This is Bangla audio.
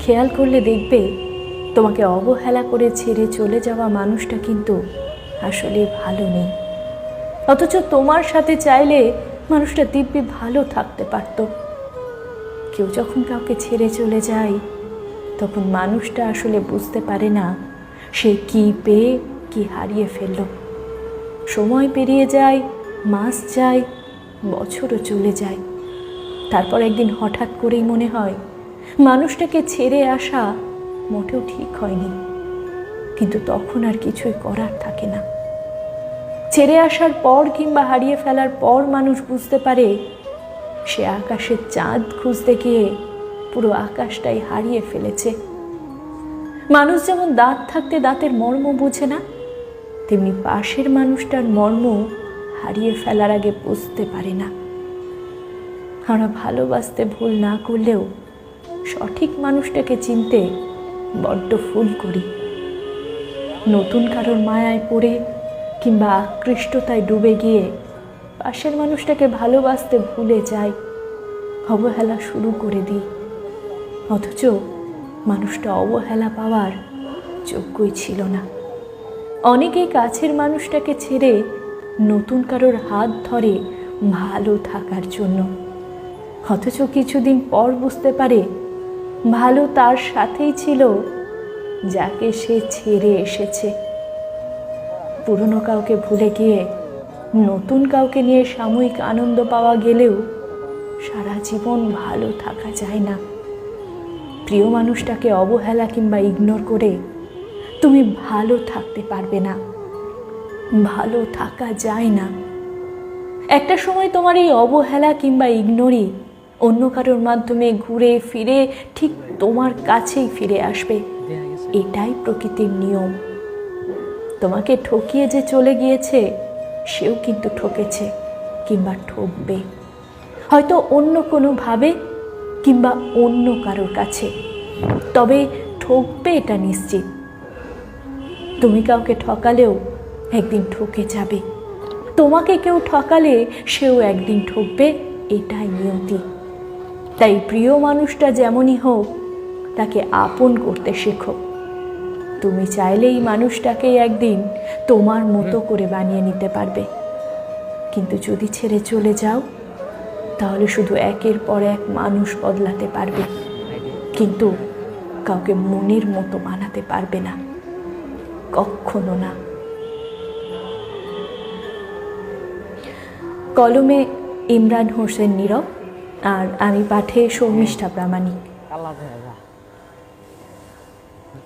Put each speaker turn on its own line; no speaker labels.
খেয়াল করলে দেখবে তোমাকে অবহেলা করে ছেড়ে চলে যাওয়া মানুষটা কিন্তু আসলে ভালো নেই, অথচ তোমার সাথে চাইলে মানুষটা দিব্যি ভালো থাকতে পারত। কেউ যখন কাউকে ছেড়ে চলে যায় তখন মানুষটা আসলে বুঝতে পারে না সে কি পেয়ে কি হারিয়ে ফেলল। সময় পেরিয়ে যায়, মাস যায়, বছরও চলে যায়, তারপর একদিন হঠাৎ করেই মনে হয় মানুষটাকে ছেড়ে আসা মোটেও ঠিক হয়নি, কিন্তু তখন আর কিছুই করার থাকে না। ছেড়ে আসার পর কিংবা হারিয়ে ফেলার পর মানুষ বুঝতে পারে সে আকাশের চাঁদ খুঁজতে গিয়ে পুরো আকাশটাই হারিয়ে ফেলেছে। মানুষ যেমন দাঁত থাকতে দাঁতের মর্ম বোঝে না, তেমনি পাশের মানুষটার মর্ম হারিয়ে ফেলার আগে বুঝতে পারে না। আমরা ভালোবাসতে ভুল না করলেও সঠিক মানুষটাকে চিনতে বড্ড ভুল করি। নতুন কারোর মায়ায় পড়ে কিংবা আকৃষ্টতায় ডুবে গিয়ে পাশের মানুষটাকে ভালোবাসতে ভুলে যাই, অবহেলা শুরু করে দিই, অথচ মানুষটা অবহেলা পাওয়ার যোগ্যই ছিল না। অনেকেই কাছের মানুষটাকে ছেড়ে নতুন কারোর হাত ধরে ভালো থাকার জন্য, অথচ কিছুদিন পর বুঝতে পারে ভালো তার সাথেই ছিল যাকে সে ছেড়ে এসেছে। পুরনো কাউকে ভুলে গিয়ে নতুন কাউকে নিয়ে সাময়িক আনন্দ পাওয়া গেলেও সারা জীবন ভালো থাকা যায় না। প্রিয় মানুষটাকে অবহেলা কিংবা ইগনোর করে তুমি ভালো থাকতে পারবে না, ভালো থাকা যায় না। একটা সময় তোমার এই অবহেলা কিংবা ইগনোরই অন্য কারোর মাধ্যমে ঘুরে ফিরে ঠিক তোমার কাছেই ফিরে আসবে। এটাই প্রকৃতির নিয়ম। তোমাকে ঠকিয়ে যে চলে গিয়েছে সেও কিন্তু ঠকেছে কিংবা ঠকবে, হয়তো অন্য কোনোভাবে কিংবা অন্য কারোর কাছে, তবে ঠকবে এটা নিশ্চিত। তুমি কাউকে ঠকালেও একদিন ঠকে যাবে, তোমাকে কেউ ঠকালে সেও একদিন ঠকবে, এটাই নিয়তি। তাই প্রিয় মানুষটা যেমনই হোক তাকে আপন করতে শেখো। তুমি চাইলেই মানুষটাকে একদিন তোমার মতো করে বানিয়ে নিতে পারবে, কিন্তু যদি ছেড়ে চলে যাও তাহলে শুধু একের পর এক মানুষ বদলাতে পারবে, কিন্তু কাউকে মনের মতো বানাতে পারবে না, কখনো না। কলমে ইমরান হোসেন নীরব, আর আমি পাঠে শর্মিষ্ঠা প্রামাণিক।